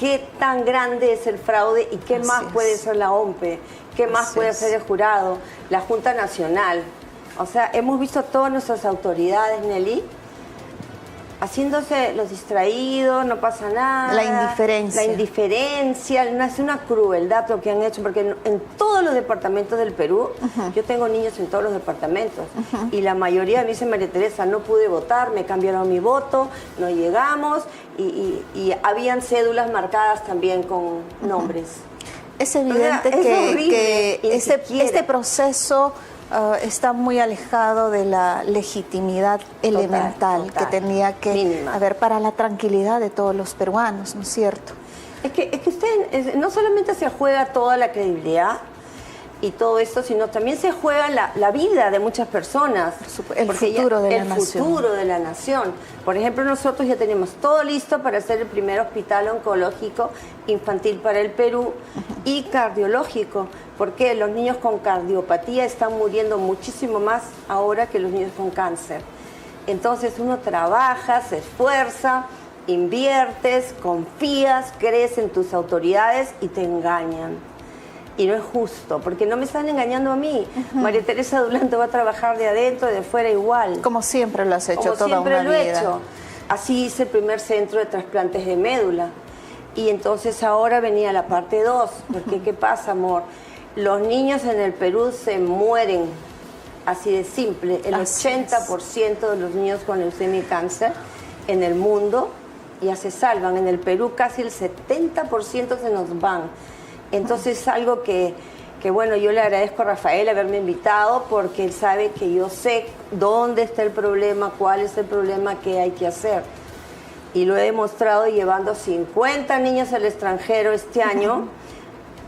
qué tan grande es el fraude y qué más puede ser la OMPE, qué más puede hacer el jurado, la Junta Nacional. O sea, hemos visto todas nuestras autoridades, Nelly, haciéndose los distraídos, no pasa nada. La indiferencia. La indiferencia, es una crueldad lo que han hecho, porque en todos los departamentos del Perú, yo tengo niños en todos los departamentos, y la mayoría me dice, María Teresa, no pude votar, me cambiaron mi voto, no llegamos, y habían cédulas marcadas también con nombres. Es evidente que este proceso está muy alejado de la legitimidad elemental que tenía que haber para la tranquilidad de todos los peruanos, ¿no es cierto? Es que usted no solamente se juega toda la credibilidad y todo esto, sino también se juega la vida de muchas personas. El futuro de la nación. Por ejemplo, nosotros ya tenemos todo listo para hacer el primer hospital oncológico infantil para el Perú y cardiológico, porque los niños con cardiopatía están muriendo muchísimo más ahora que los niños con cáncer. Entonces uno trabaja, se esfuerza, inviertes, confías, crees en tus autoridades y te engañan. Y no es justo, porque no me están engañando a mí. María Teresa Dulanto va a trabajar de adentro y de fuera igual. Como siempre lo has hecho toda una vida. Como siempre lo he hecho. Así hice el primer centro de trasplantes de médula. Y entonces ahora venía la parte 2, porque ¿qué pasa, amor? Los niños en el Perú se mueren, así de simple. El 80% de los niños con leucemia y cáncer en el mundo ya se salvan. En el Perú casi el 70% se nos van. Entonces es algo que bueno, yo le agradezco a Rafael haberme invitado, porque él sabe que yo sé dónde está el problema, cuál es el problema que hay que hacer. Y lo he demostrado llevando 50 niños al extranjero este año.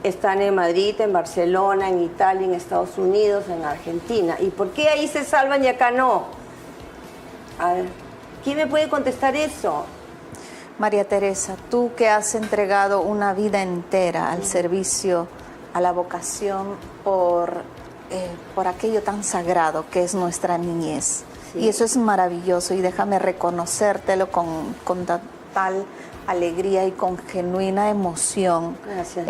Están en Madrid, en Barcelona, en Italia, en Estados Unidos, en Argentina. ¿Y por qué ahí se salvan y acá no? A ver, ¿quién me puede contestar eso? María Teresa, tú que has entregado una vida entera al servicio, a la vocación por aquello tan sagrado que es nuestra niñez. Sí. Y eso es maravilloso, y déjame reconocértelo con tal alegría y con genuina emoción. Gracias.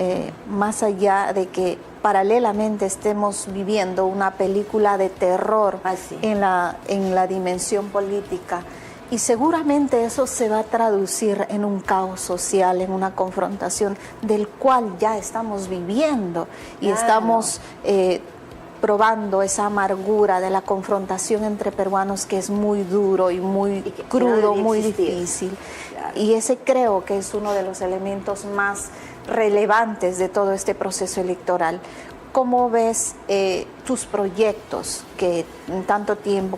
Más allá de que paralelamente estemos viviendo una película de terror en la dimensión política, y seguramente eso se va a traducir en un caos social, en una confrontación del cual ya estamos viviendo, y estamos probando esa amargura de la confrontación entre peruanos, que es muy duro y muy crudo, muy difícil. Claro. Y ese creo que es uno de los elementos más relevantes de todo este proceso electoral. ¿Cómo ves tus proyectos que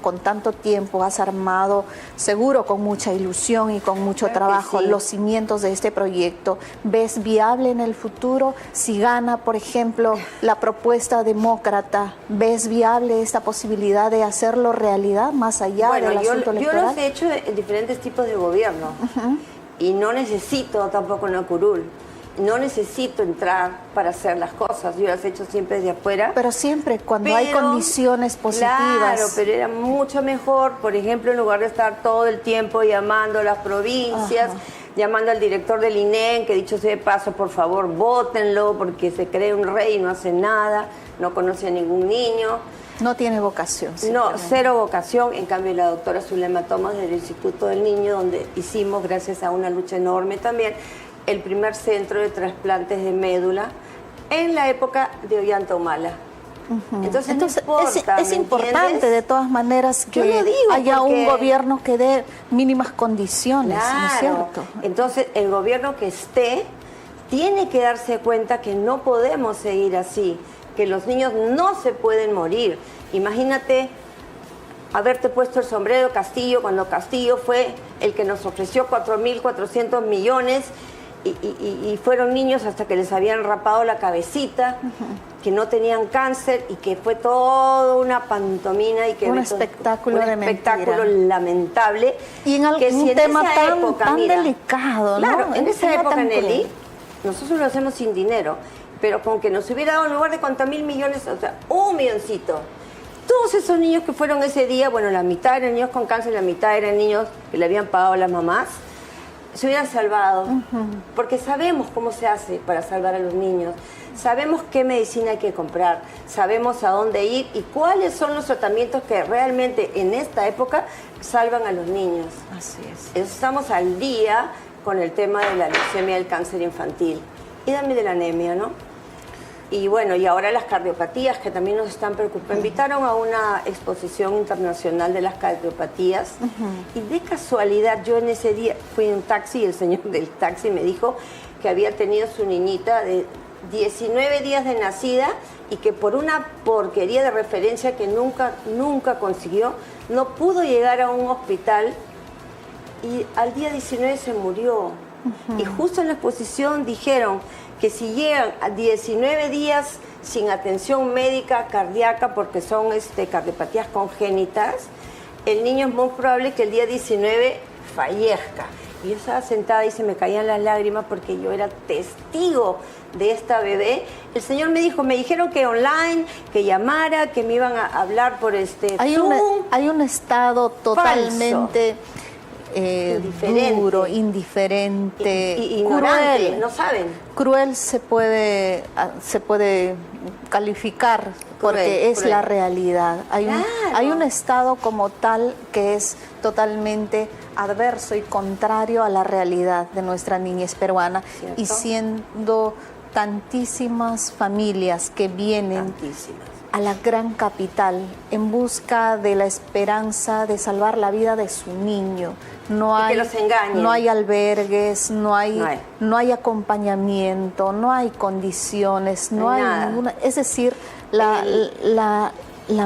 con tanto tiempo has armado, seguro con mucha ilusión y con mucho trabajo, los cimientos de este proyecto? ¿Ves viable en el futuro? Si gana, por ejemplo, la propuesta demócrata, ¿ves viable esta posibilidad de hacerlo realidad más allá del asunto electoral? Yo los he hecho en diferentes tipos de gobierno, y no necesito tampoco una curul. No necesito entrar para hacer las cosas, yo las he hecho siempre desde afuera. Pero siempre cuando hay condiciones positivas. Claro, pero era mucho mejor, por ejemplo, en lugar de estar todo el tiempo llamando a las provincias, llamando al director del INEM, que dicho sea de paso, por favor, vótenlo, porque se cree un rey y no hace nada, no conoce a ningún niño. No tiene vocación. No, cero vocación. En cambio, la doctora Zulema Thomas del Instituto del Niño, donde hicimos, gracias a una lucha enorme también, el primer centro de trasplantes de médula en la época de Ollanta Humala. Entonces no importa, es importante de todas maneras que haya un gobierno que dé mínimas condiciones, ¿no es cierto? Entonces el gobierno que esté tiene que darse cuenta que no podemos seguir así, que los niños no se pueden morir. Imagínate haberte puesto el sombrero Castillo, cuando Castillo fue el que nos ofreció 4.400 millones y fueron niños hasta que les habían rapado la cabecita, que no tenían cáncer, y que fue toda una pantomina y que un espectáculo lamentable. Y en algún tema tan delicado, ¿no? Claro, en esa época, Nelly, nosotros lo hacemos sin dinero, pero con que nos hubiera dado en lugar de cuántos mil millones, o sea, 1 milloncito. Todos esos niños que fueron ese día, bueno, la mitad eran niños con cáncer, la mitad eran niños que le habían pagado a las mamás, se hubieran salvado, porque sabemos cómo se hace para salvar a los niños, sabemos qué medicina hay que comprar, sabemos a dónde ir y cuáles son los tratamientos que realmente en esta época salvan a los niños. Así es. Estamos al día con el tema de la leucemia y el cáncer infantil, y también de la anemia, ¿no? Y bueno, y ahora las cardiopatías, que también nos están preocupando. Invitaron a una exposición internacional de las cardiopatías. Y de casualidad, yo en ese día fui en un taxi y el señor del taxi me dijo que había tenido su niñita de 19 días de nacida y que por una porquería de referencia que nunca consiguió, no pudo llegar a un hospital y al día 19 se murió. Y justo en la exposición dijeron que si llegan a 19 días sin atención médica cardíaca, porque son cardiopatías congénitas, el niño es muy probable que el día 19 fallezca. Y yo estaba sentada y se me caían las lágrimas porque yo era testigo de esta bebé. El señor me dijeron que online, que llamara, que me iban a hablar por Zoom. Hay un estado totalmente duro, indiferente, ignorante, cruel. no saben. Cruel se puede calificar porque es la realidad. Hay un estado como tal que es totalmente adverso y contrario a la realidad de nuestra niñez peruana. ¿Cierto? Y siendo tantísimas familias que vienen a la gran capital en busca de la esperanza de salvar la vida de su niño. No hay, que los engañen. no hay albergues, no hay acompañamiento, no hay condiciones, no hay nada. ninguna. Es decir, la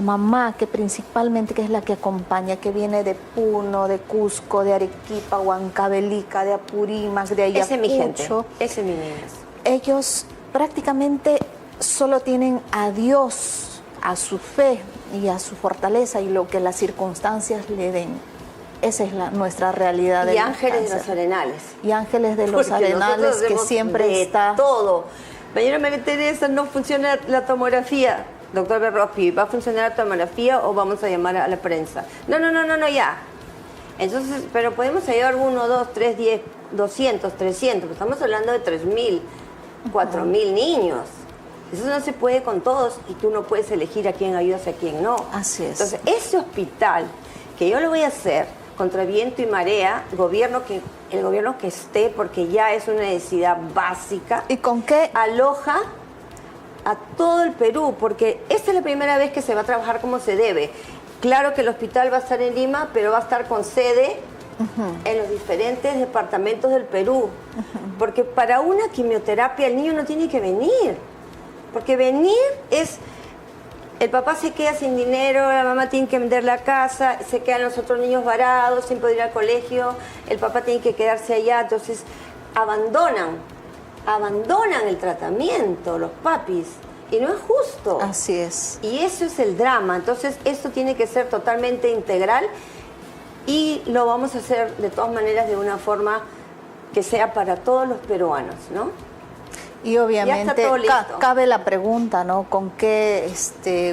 mamá que principalmente que es la que acompaña, que viene de Puno, de Cusco, de Arequipa, Huancavelica, de Apurímac, de Ayacucho. Ese es mi gente, ese es mi niñez. Ellos prácticamente solo tienen a Dios, a su fe y a su fortaleza y lo que las circunstancias le den. Esa es nuestra realidad. Y ángeles de los arenales. Y ángeles de los arenales que siempre está. Todo. Mañana María Teresa, no funciona la tomografía. Doctor Berrospi, ¿va a funcionar la tomografía o vamos a llamar a la prensa? No, ya. Entonces, pero podemos llevar 1, 2, 3, 10, 200, 300. Estamos hablando de 3.000, 4.000 niños. Eso no se puede con todos y tú no puedes elegir a quién ayudas y a quién no. Así es. Entonces, ese hospital que yo lo voy a hacer contra viento y marea, el gobierno que esté, porque ya es una necesidad básica. ¿Y con qué? Aloja a todo el Perú, porque esta es la primera vez que se va a trabajar como se debe. Claro que el hospital va a estar en Lima, pero va a estar con sede en los diferentes departamentos del Perú. Porque para una quimioterapia el niño no tiene que venir. Porque venir es... El papá se queda sin dinero, la mamá tiene que vender la casa, se quedan los otros niños varados, sin poder ir al colegio, el papá tiene que quedarse allá, entonces abandonan el tratamiento, los papis, y no es justo. Así es. Y eso es el drama, entonces esto tiene que ser totalmente integral y lo vamos a hacer de todas maneras de una forma que sea para todos los peruanos, ¿no? Y obviamente cabe la pregunta, ¿no? ¿Con qué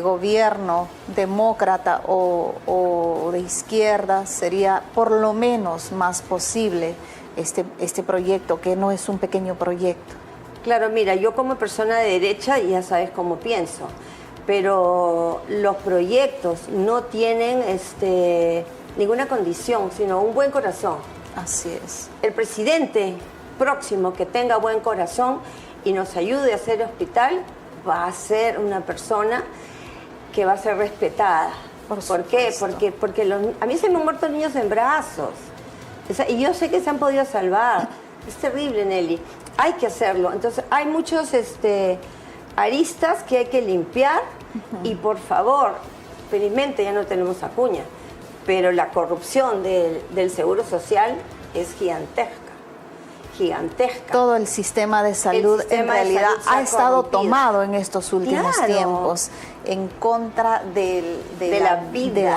gobierno demócrata o de izquierda sería por lo menos más posible este proyecto, que no es un pequeño proyecto? Claro, mira, yo como persona de derecha ya sabes cómo pienso, pero los proyectos no tienen ninguna condición, sino un buen corazón. Así es. El presidente próximo que tenga buen corazón y nos ayude a hacer hospital, va a ser una persona que va a ser respetada. ¿Por qué? Porque a mí se me han muerto niños en brazos. Y yo sé que se han podido salvar. Es terrible, Nelly. Hay que hacerlo. Entonces, hay muchos aristas que hay que limpiar. Y por favor, felizmente ya no tenemos Acuña, pero la corrupción del Seguro Social es gigantesca. Todo el sistema de salud en realidad ha estado tomado en estos últimos tiempos en contra de la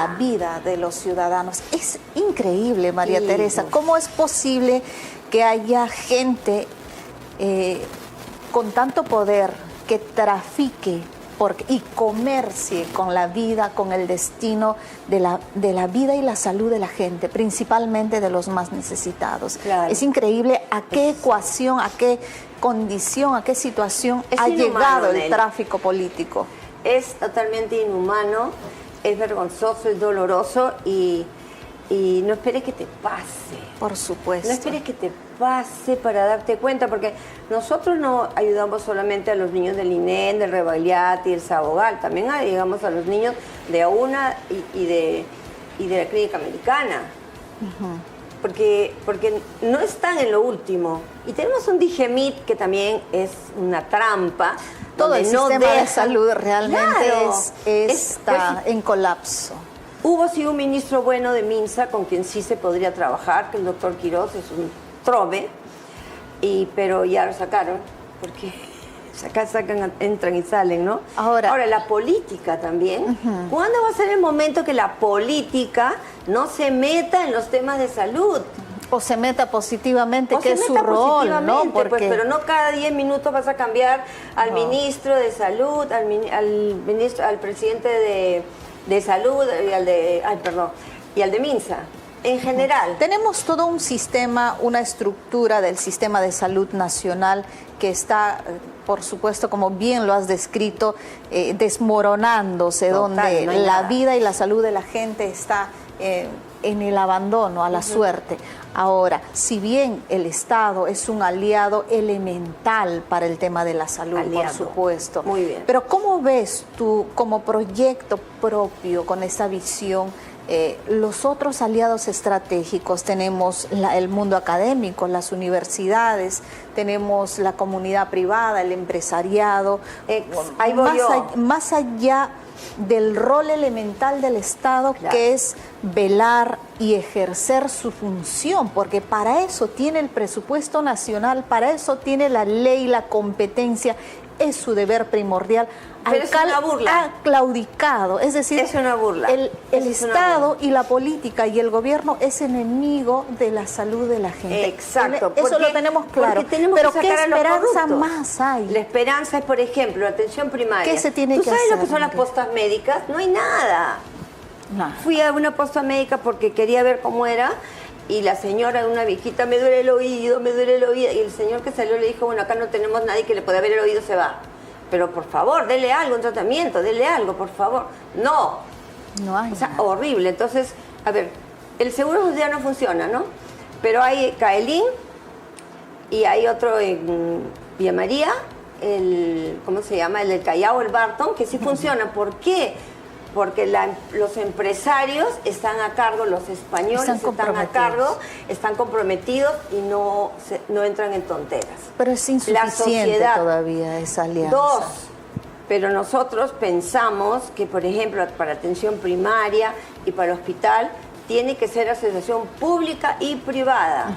vida de los ciudadanos. Es increíble, María Teresa, ¿cómo es posible que haya gente con tanto poder que trafique y comercie con la vida, con el destino de la vida y la salud de la gente, principalmente de los más necesitados? Claro. Es increíble a qué ecuación, a qué condición, a qué situación ha llegado el tráfico político. Es totalmente inhumano, es vergonzoso, es doloroso y no esperes que te pase. Por supuesto. No esperes que te pase para darte cuenta, porque nosotros no ayudamos solamente a los niños del INEN, del Rebagliati y del Sabogal, también ayudamos a los niños de AUNA y de la Clínica Americana. Porque no están en lo último. Y tenemos un DIGEMIT que también es una trampa. Todo el sistema de salud realmente está en colapso. Hubo sí un ministro bueno de MINSA con quien sí se podría trabajar, que el doctor Quiroz es un trove, pero ya lo sacaron, porque acá entran y salen, ¿no? Ahora la política también. ¿Cuándo va a ser el momento que la política no se meta en los temas de salud? O se meta positivamente, que es su rol, ¿no? Porque... pero no cada 10 minutos vas a cambiar al ministro de salud, al presidente de salud y al de MINSA. en general. Tenemos todo un sistema, una estructura del sistema de salud nacional que está, por supuesto, como bien lo has descrito, desmoronándose, donde la vida y la salud de la gente está en el abandono, a la suerte. Ahora, si bien el Estado es un aliado elemental para el tema de la salud, por supuesto. Muy bien. Pero ¿cómo ves tú como proyecto propio con esta visión los otros aliados estratégicos? Tenemos el mundo académico, las universidades, tenemos la comunidad privada, el empresariado. Más allá del rol elemental del Estado, que es velar y ejercer su función, porque para eso tiene el presupuesto nacional, para eso tiene la ley, la competencia, es su deber primordial. Pero es una burla. Ha claudicado, es decir, es una burla. El Estado y la política y el gobierno es enemigo de la salud de la gente. Exacto. Eso lo tenemos claro. Pero ¿qué esperanza más hay? La esperanza es, por ejemplo, la atención primaria. ¿Qué se tiene que hacer? ¿Tú sabes lo que son las postas médicas? No hay nada. Fui a una posta médica porque quería ver cómo era. Y la señora, una viejita, me duele el oído. Y el señor que salió le dijo, bueno, acá no tenemos nadie que le pueda ver el oído, se va. Pero por favor, dele algo, un tratamiento, dele algo, por favor. No hay. O sea, horrible. Entonces, a ver, el seguro social no funciona, ¿no? Pero hay Caelín y hay otro en Villa María, ¿cómo se llama? El del Callao, el Barton, que sí funciona. ¿Por qué? Porque los empresarios están a cargo, los españoles están a cargo, están comprometidos y no entran en tonteras. Pero es insuficiente todavía esa alianza. Pero nosotros pensamos que, por ejemplo, para atención primaria y para el hospital, tiene que ser asociación pública y privada.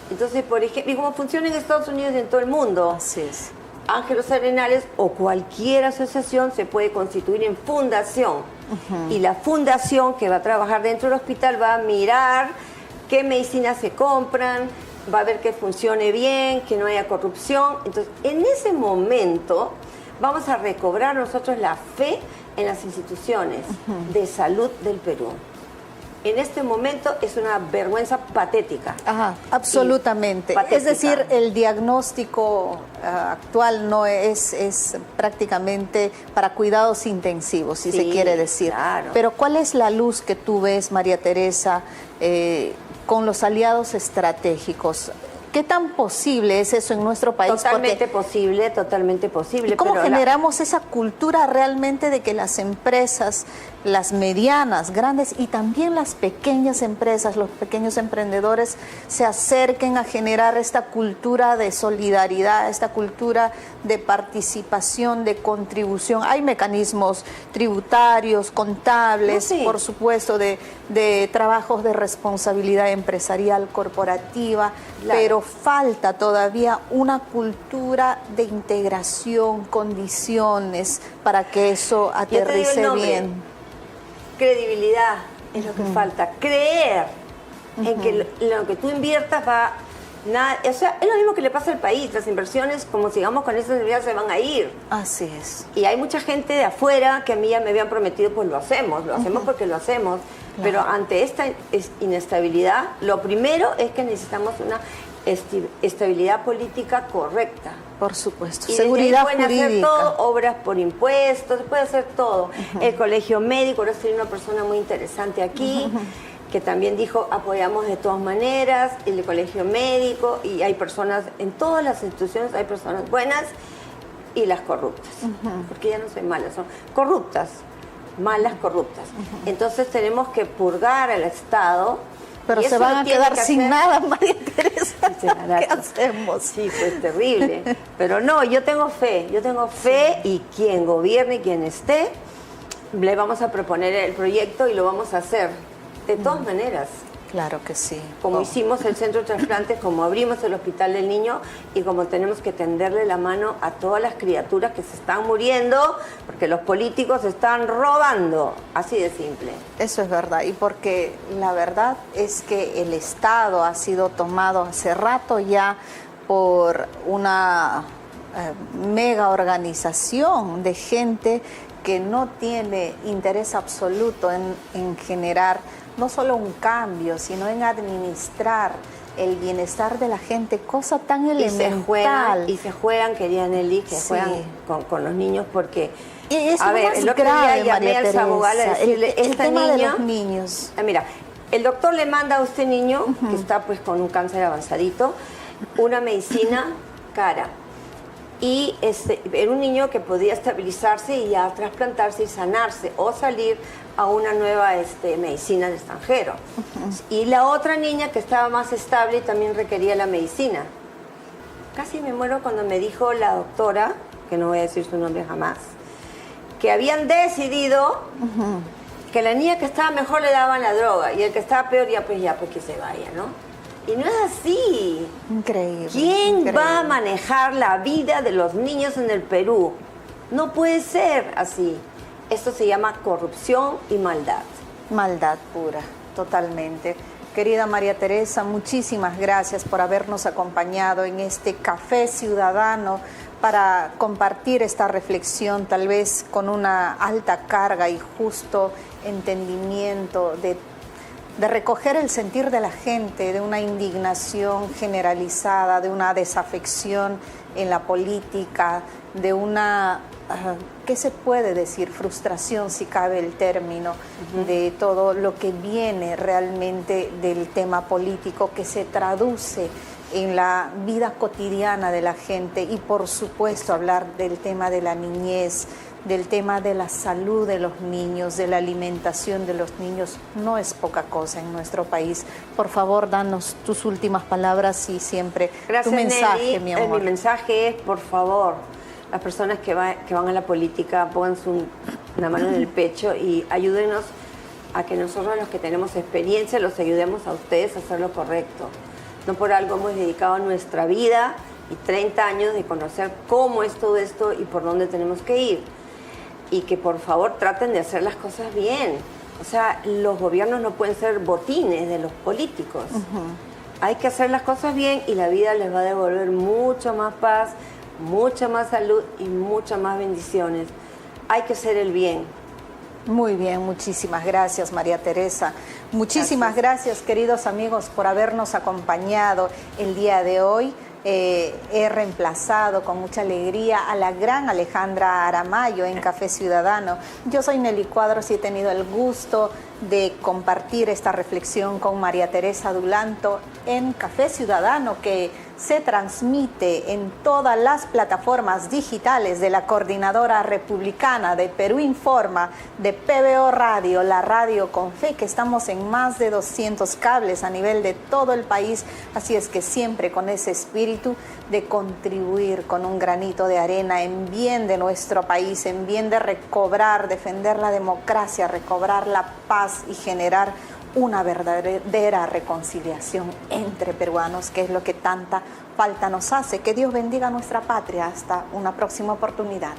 Entonces, por ejemplo, y como funciona en Estados Unidos y en todo el mundo. Así es. Ángelos Arenales o cualquier asociación se puede constituir en fundación. Y la fundación que va a trabajar dentro del hospital va a mirar qué medicinas se compran, va a ver que funcione bien, que no haya corrupción. Entonces, en ese momento vamos a recobrar nosotros la fe en las instituciones de salud del Perú. En este momento es una vergüenza patética. Absolutamente. Es decir, el diagnóstico actual no es prácticamente para cuidados intensivos, si se quiere decir. Claro. Pero ¿cuál es la luz que tú ves, María Teresa, con los aliados estratégicos? ¿Qué tan posible es eso en nuestro país? Totalmente posible. ¿Y cómo generamos esa cultura realmente de que las empresas, las medianas, grandes y también las pequeñas empresas, los pequeños emprendedores se acerquen a generar esta cultura de solidaridad, esta cultura de participación, de contribución? Hay mecanismos tributarios, contables, por supuesto, de trabajos de responsabilidad empresarial corporativa, pero falta todavía una cultura de integración, condiciones para que eso aterrice bien. Credibilidad es lo que falta. Creer en que lo que tú inviertas va... o sea, es lo mismo que le pasa al país. Las inversiones, como sigamos con esas inversiones, se van a ir. Así es. Y hay mucha gente de afuera que a mí ya me habían prometido, pues lo hacemos porque lo hacemos. Claro. Pero ante esta inestabilidad, lo primero es que necesitamos una estabilidad política correcta. Por supuesto. Y seguridad pueden jurídica. hacer todo, obras por impuestos, se puede hacer todo. El colegio médico, ahora estoy una persona muy interesante aquí, que también dijo, apoyamos de todas maneras, el colegio médico, y hay personas, en todas las instituciones hay personas buenas y las corruptas, porque ya no son malas, son corruptas, malas corruptas. Entonces tenemos que purgar al Estado. Pero se van a quedar sin nada, María Teresa. ¿Qué hacemos? Sí, pues terrible. Pero no, yo tengo fe y quien gobierne y quien esté, le vamos a proponer el proyecto y lo vamos a hacer. De todas maneras. Claro que sí. Como hicimos el centro de trasplantes, como abrimos el Hospital del Niño y como tenemos que tenderle la mano a todas las criaturas que se están muriendo porque los políticos están robando. Así de simple. Eso es verdad. Y porque la verdad es que el Estado ha sido tomado hace rato ya por una mega organización de gente que no tiene interés absoluto en generar no solo un cambio, sino en administrar el bienestar de la gente, cosa tan elemental. Y se juegan, querían Nelly, que Sí. juegan con los niños porque... Y es a lo ver, más el otro grave, día llamé María al Sabogal a Teresa, decirle, el esta tema de niña... los niños. Mira, el doctor le manda a este niño, que está pues con un cáncer avanzadito, una medicina cara. Y era un niño que podía estabilizarse y ya trasplantarse y sanarse o salir a una nueva medicina del extranjero. Y la otra niña que estaba más estable y también requería la medicina. Casi me muero cuando me dijo la doctora, que no voy a decir su nombre jamás, que habían decidido que la niña que estaba mejor le daban la droga y el que estaba peor ya pues que se vaya, ¿no? Y no es así. Increíble. ¿Quién increíble. va a manejar la vida de los niños en el Perú? No puede ser así. Esto se llama corrupción y maldad. Maldad pura, totalmente. Querida María Teresa, muchísimas gracias por habernos acompañado en este Café Ciudadano para compartir esta reflexión, tal vez con una alta carga y justo entendimiento de recoger el sentir de la gente, de una indignación generalizada, de una desafección en la política, de una, ¿qué se puede decir? Frustración, si cabe el término, de todo lo que viene realmente del tema político, que se traduce en la vida cotidiana de la gente y por supuesto hablar del tema de la niñez, del tema de la salud de los niños, de la alimentación de los niños, no es poca cosa en nuestro país. Por favor, danos tus últimas palabras y siempre Gracias, tu mensaje, Nelly. mi amor. Mi mensaje es, por favor, las personas que van a la política, pongan una mano en el pecho y ayúdenos a que nosotros, los que tenemos experiencia, los ayudemos a ustedes a hacer lo correcto. No por algo hemos dedicado nuestra vida y 30 años de conocer cómo es todo esto y por dónde tenemos que ir. Y que por favor traten de hacer las cosas bien. O sea, los gobiernos no pueden ser botines de los políticos. Hay que hacer las cosas bien y la vida les va a devolver mucho más paz, mucha más salud y muchas más bendiciones. Hay que hacer el bien. Muy bien, muchísimas gracias, María Teresa. Muchísimas gracias, queridos amigos, por habernos acompañado el día de hoy. He reemplazado con mucha alegría a la gran Alejandra Aramayo en Café Ciudadano. Yo soy Nelly Cuadros y he tenido el gusto de compartir esta reflexión con María Teresa Dulanto en Café Ciudadano, que se transmite en todas las plataformas digitales de la Coordinadora Republicana de Perú Informa, de PBO Radio, la radio con fe, que estamos en más de 200 cables a nivel de todo el país, así es que siempre con ese espíritu de contribuir con un granito de arena en bien de nuestro país, en bien de recobrar, defender la democracia, recobrar la paz y generar una verdadera reconciliación entre peruanos, que es lo que tanta falta nos hace. Que Dios bendiga a nuestra patria. Hasta una próxima oportunidad.